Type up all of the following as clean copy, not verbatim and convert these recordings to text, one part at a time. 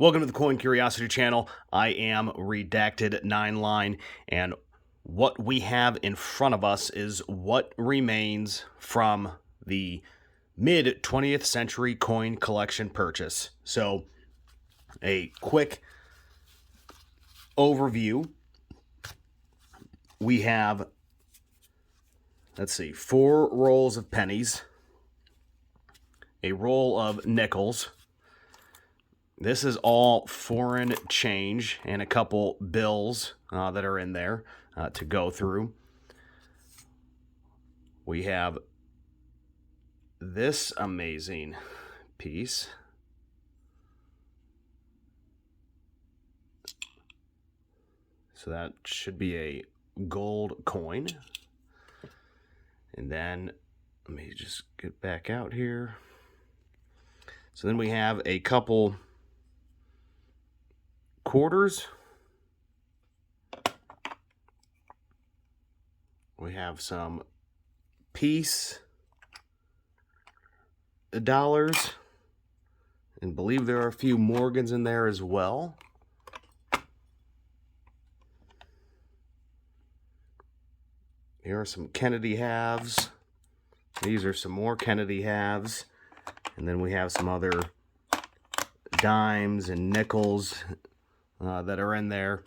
Welcome to the Coin Curiosity channel. I am Redacted 9line, and what we have in front of us is what remains from the mid 20th century coin collection purchase. So, a quick overview. We have, let's see, 4 rolls of pennies, a roll of nickels. This is all foreign change and a couple bills that are in there to go through. We have this amazing piece. So that should be a gold coin. And then, let me just get back out here. So then we have a couple quarters. We have some piece dollars, and believe there are a few Morgans in there as well. Here are some Kennedy halves. These are some more Kennedy halves. And then we have some other dimes and nickels that are in there.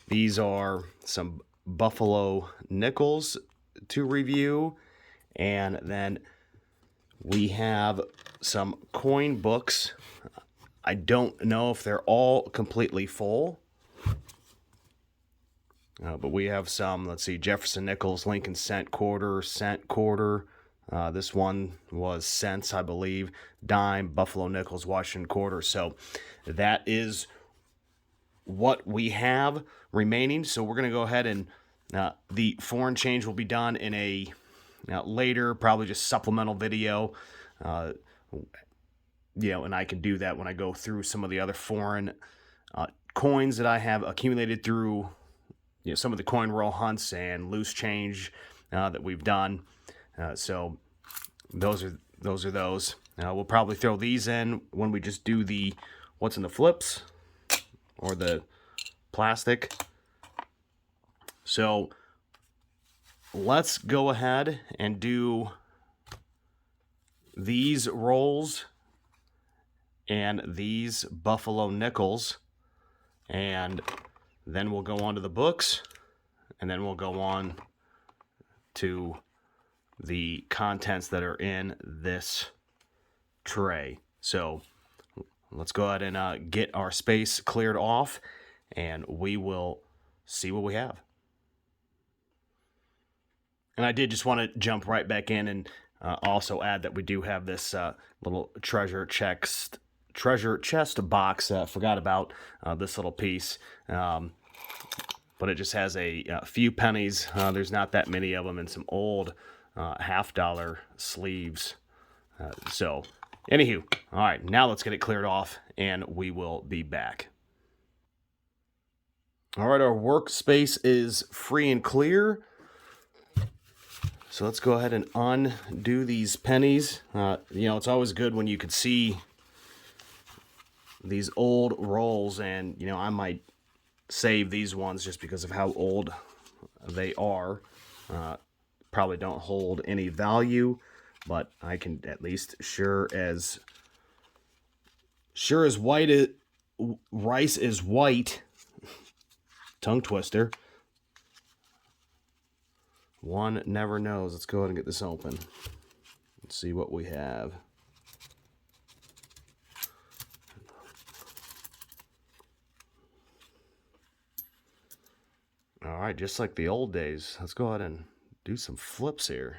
These are some Buffalo nickels to review. And then we have some coin books. I don't know if they're all completely full. But we have some, let's see, Jefferson nickels, Lincoln cent quarter. This one was cents, I believe. Dime, Buffalo nickels, Washington quarter. So that is what we have remaining. So we're going to go ahead and the foreign change will be done in a later, probably just supplemental video. And I can do that when I go through some of the other foreign coins that I have accumulated through some of the coin roll hunts and loose change that we've done. So those are those. We'll probably throw these in when we just do the what's in the flips or the plastic. So let's go ahead and do these rolls and these Buffalo nickels, and then we'll go on to the books, and then we'll go on to the contents that are in this tray. So let's go ahead and get our space cleared off, and we will see what we have. And I did just want to jump right back in and also add that we do have this little treasure chest box. Forgot about this little piece. But it just has a few pennies. There's not that many of them, and some old $50 sleeves. So, anywho, all right, now let's get it cleared off, and we will be back. All right, our workspace is free and clear. So let's go ahead and undo these pennies. It's always good when you could see these old rolls, and I might save these ones just because of how old they are. Probably don't hold any value, but I can at least sure as rice is white. Tongue twister. One never knows. Let's go ahead and get this open. Let's see what we have. All right, just like the old days, let's go ahead and do some flips here.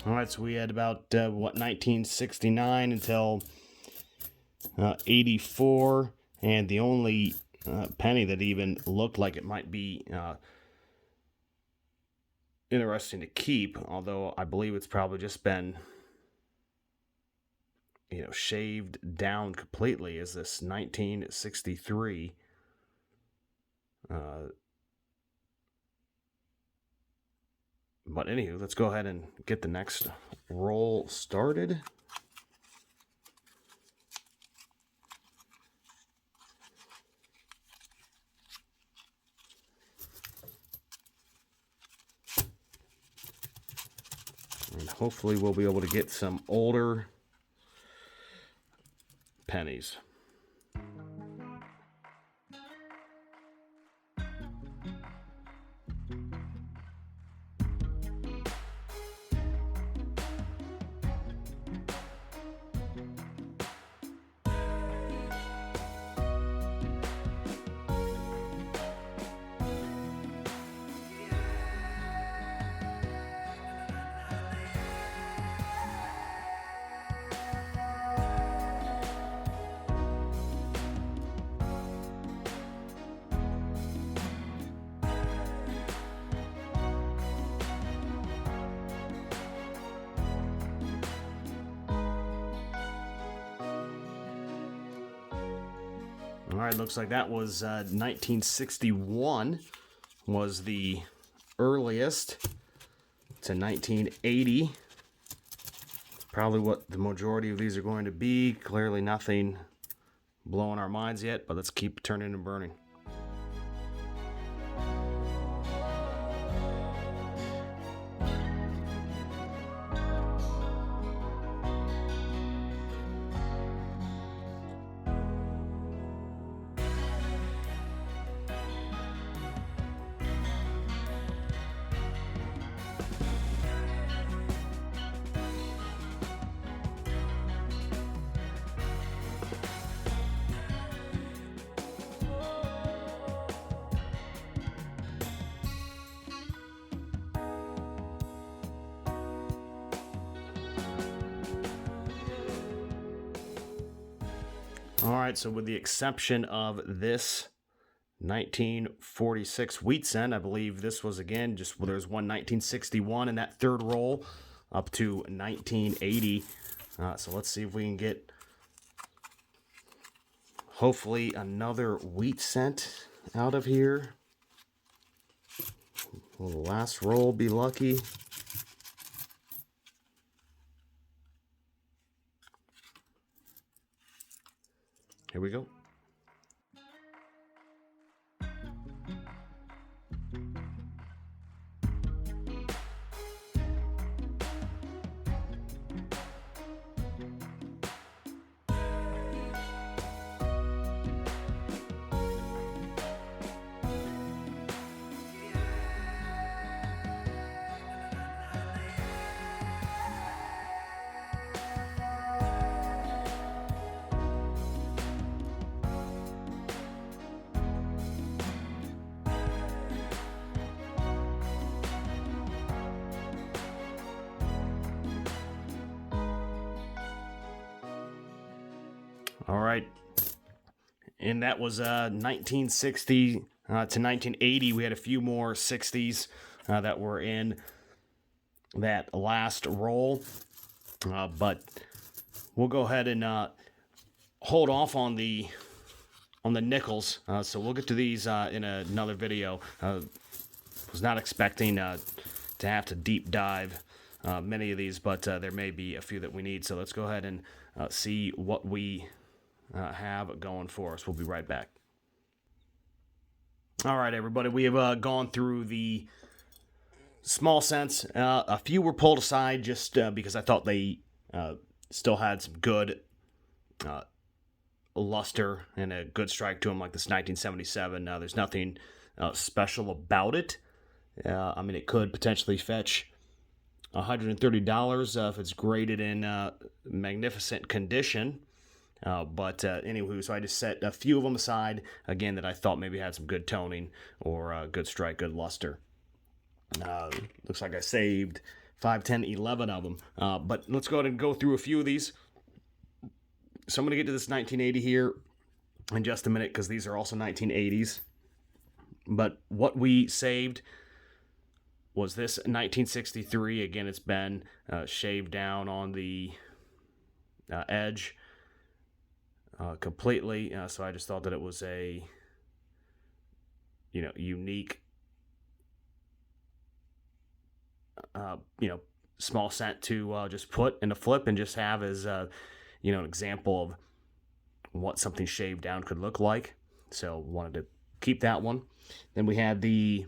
All right, so we had about, 1969 until 84, and the only penny that even looked like it might be interesting to keep, although I believe it's probably just been, shaved down completely, is this 1963. But anywho, let's go ahead and get the next roll started. And hopefully we'll be able to get some older pennies. All right, looks like that was 1961 was the earliest to 1980. Probably what the majority of these are going to be. Clearly nothing blowing our minds yet, but let's keep turning and burning. All right, so with the exception of this 1946 wheat cent, I believe this was, again, just there's one 1961 in that third roll up to 1980. So let's see if we can get, hopefully, another wheat cent out of here. Will the last roll be lucky? Here we go. All right. And that was 1960 to 1980. We had a few more 60s that were in that last roll. But we'll go ahead and hold off on the nickels. So we'll get to these in another video. Was not expecting to have to deep dive many of these, but there may be a few that we need. So let's go ahead and see what we have going for us. We'll be right back. All right, everybody, we have gone through the small cents. A few were pulled aside just because I thought they still had some good luster and a good strike to them, like this 1977. There's nothing special about it. I mean, it could potentially fetch $130 if it's graded in magnificent condition. But anywho, so I just set a few of them aside, again, that I thought maybe had some good toning or good strike, good luster. Looks like I saved 5, 10, 11 of them. But let's go ahead and go through a few of these. So I'm going to get to this 1980 here in just a minute because these are also 1980s. But what we saved was this 1963. Again, it's been shaved down on the edge completely. So I just thought that it was a unique small cent to just put in a flip and just have as an example of what something shaved down could look like. So wanted to keep that one. Then we had the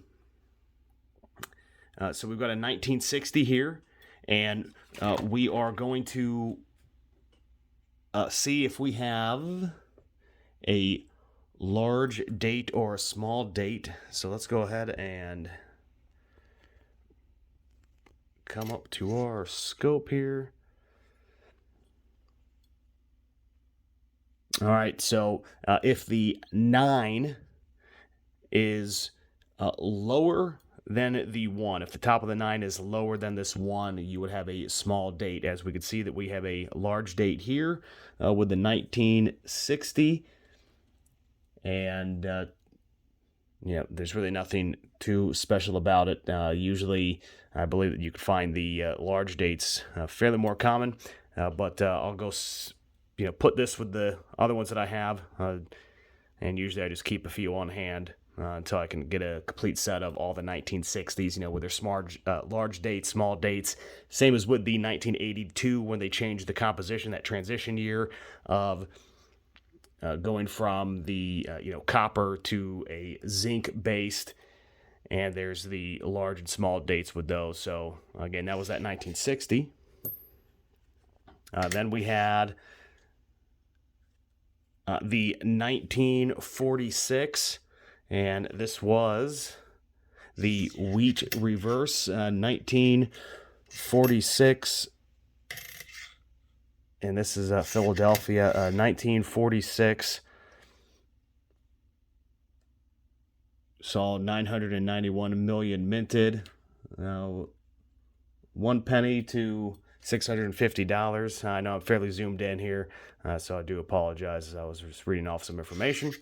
so we've got a 1960 here, and we are going to see if we have a large date or a small date. So let's go ahead and come up to our scope here. All right, so if the 9 is lower than the 1, if the top of the 9 is lower than this 1, you would have a small date. As we can see that we have a large date here with the 1960. And, there's really nothing too special about it. Usually, I believe that you can find the large dates fairly more common. But I'll go, put this with the other ones that I have. And usually I just keep a few on hand until I can get a complete set of all the 1960s, with their large dates, small dates. Same as with the 1982 when they changed the composition, that transition year of going from the copper to a zinc-based, and there's the large and small dates with those. So again, that was that 1960. Then we had the 1946, and this was the wheat reverse, 1946. And this is Philadelphia, 1946. Saw 991 million minted. 1 penny to $650. I know I'm fairly zoomed in here, so I do apologize as I was just reading off some information.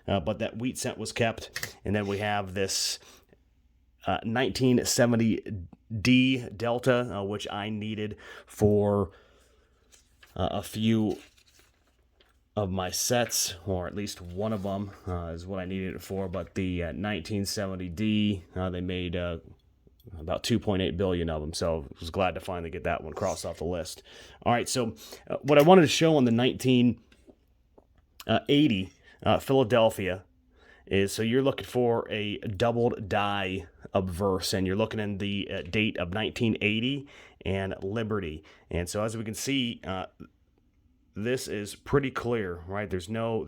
But that wheat cent was kept. And then we have this 1970D Delta, which I needed for a few of my sets, or at least one of them is what I needed it for. But the 1970D, they made about 2.8 billion of them, so I was glad to finally get that one crossed off the list. All right, so what I wanted to show on the 1980 Philadelphia is, so you're looking for a doubled die obverse, and you're looking in the date of 1980 and Liberty. And so as we can see, this is pretty clear, right? There's no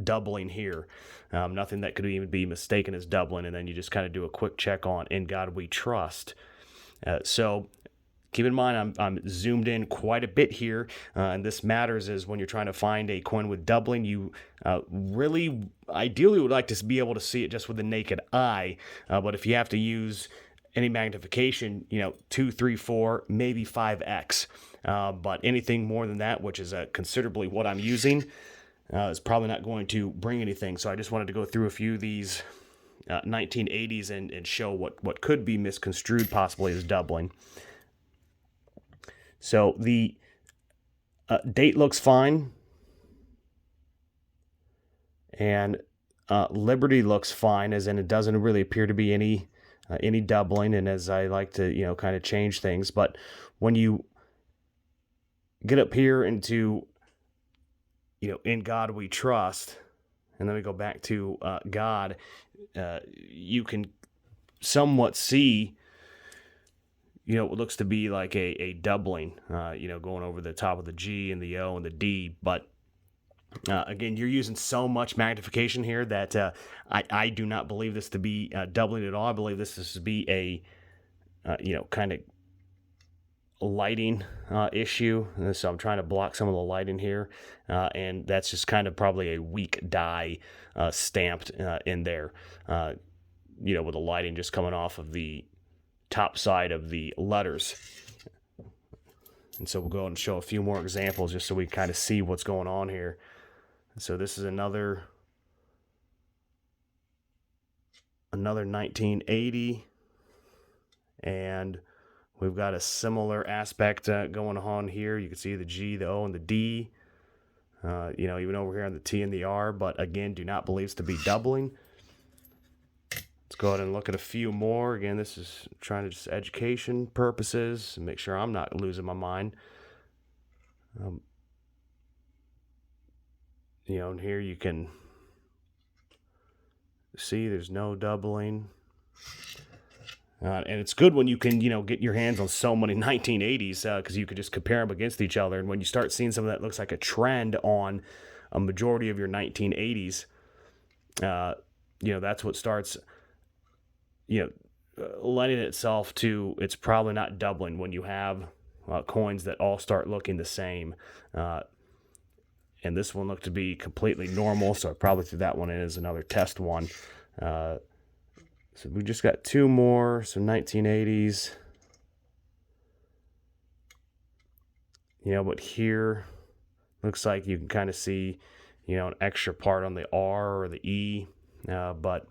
doubling here. Nothing that could even be mistaken as doubling, and then you just kind of do a quick check on "In God We Trust." So keep in mind, I'm zoomed in quite a bit here, and this matters is when you're trying to find a coin with doubling, you really ideally would like to be able to see it just with the naked eye, but if you have to use any magnification, 2, 3, 4, maybe 5x. But anything more than that, which is considerably what I'm using, is probably not going to bring anything. So I just wanted to go through a few of these 1980s and show what could be misconstrued possibly as doubling. So the date looks fine. And Liberty looks fine, as in it doesn't really appear to be any doubling, and as I like to, kind of change things. But when you get up here into, "In God We Trust," and then we go back to God, you can somewhat see, what looks to be like a doubling, going over the top of the G and the O and the D. But again, you're using so much magnification here that I do not believe this to be doubling at all. I believe this is to be a, kind of lighting issue. So I'm trying to block some of the lighting here. And that's just kind of probably a weak die stamped in there, with the lighting just coming off of the top side of the letters. And so we'll go and show a few more examples just so we kind of see what's going on here. So this is another 1980, and we've got a similar aspect going on here. You can see the G, the O, and the D. Even over here on the T and the R, but again, do not believe it to be doubling. Let's go ahead and look at a few more. Again, this is trying to just education purposes and make sure I'm not losing my mind. And here you can see there's no doubling. And it's good when you can, get your hands on so many 1980s because you could just compare them against each other. And when you start seeing something that looks like a trend on a majority of your 1980s, that's what starts, lending itself to it's probably not doubling when you have coins that all start looking the same. And this one looked to be completely normal, so I probably threw that one in as another test one. So we just got two more, some 1980s. But here looks like you can kind of see, an extra part on the R or the E, but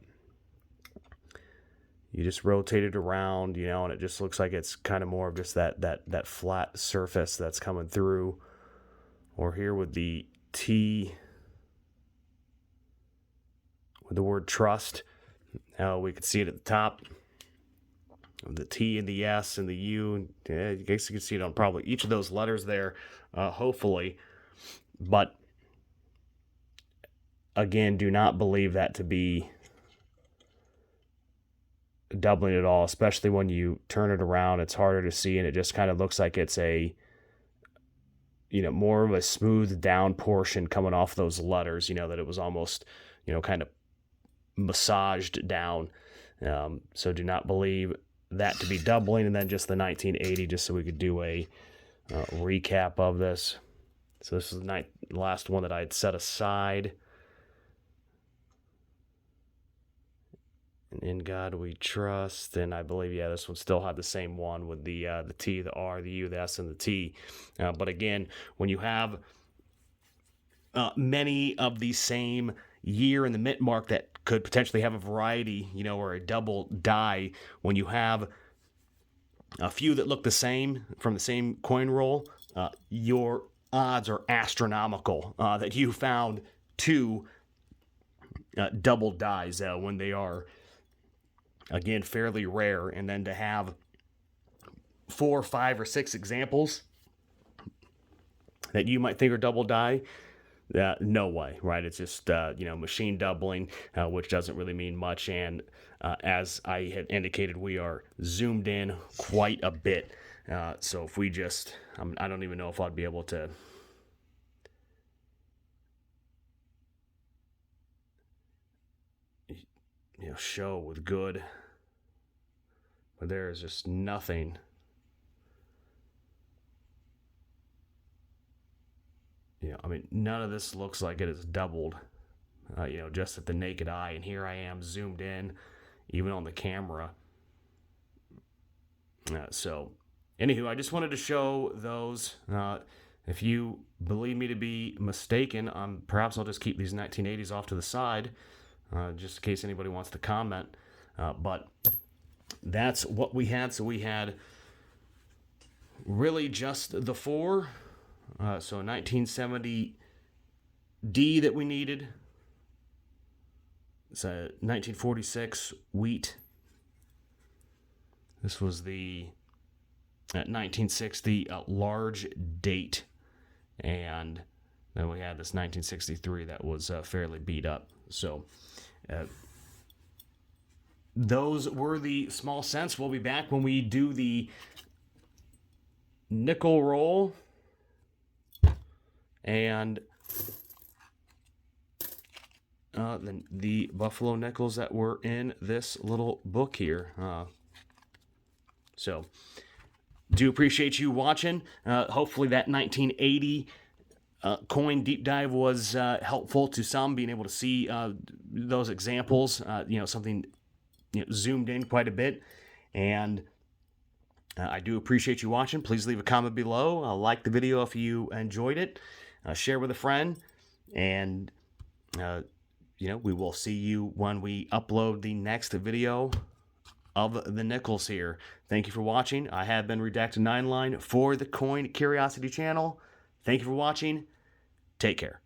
you just rotate it around, and it just looks like it's kind of more of just that flat surface that's coming through. Or here with the T, with the word trust. We can see it at the top. The T and the S and the U. I guess you can see it on probably each of those letters there, hopefully. But again, do not believe that to be doubling at all, especially when you turn it around. It's harder to see, and it just kind of looks like it's a, more of a smoothed down portion coming off those letters, that it was almost, kind of massaged down. So do not believe that to be doubling. And then just the 1980, just so we could do a recap of this. So this is the last one that I had set aside. And in God we trust. And I believe, this one still had the same one with the T, the R, the U, the S, and the T. But again, when you have many of the same year in the mint mark that could potentially have a variety, or a double die, when you have a few that look the same from the same coin roll, your odds are astronomical that you found two double dies when they are, again, fairly rare. And then to have 4, 5, or 6 examples that you might think are double die, no way, right? It's just, machine doubling, which doesn't really mean much. And as I had indicated, we are zoomed in quite a bit. So if we just, I don't even know if I'd be able to show with good, but there is just nothing. None of this looks like it is doubled, just at the naked eye. And here I am zoomed in, even on the camera. So, anywho, I just wanted to show those. If you believe me to be mistaken, perhaps I'll just keep these 1980s off to the side, just in case anybody wants to comment. But that's what we had. So we had really just the 4. So 1970 D that we needed. It's a 1946 wheat. This was the 1960 large date. And then we had this 1963 that was fairly beat up. So those were the small cents. We'll be back when we do the nickel roll and the Buffalo nickels that were in this little book here. So, do appreciate you watching. Hopefully that 1980 coin deep dive was helpful to some, being able to see those examples, something zoomed in quite a bit. And I do appreciate you watching. Please leave a comment below. Like the video if you enjoyed it. Share with a friend. And, we will see you when we upload the next video of the nickels here. Thank you for watching. I have been Redacted 9line for the Coin Curiosity channel. Thank you for watching. Take care.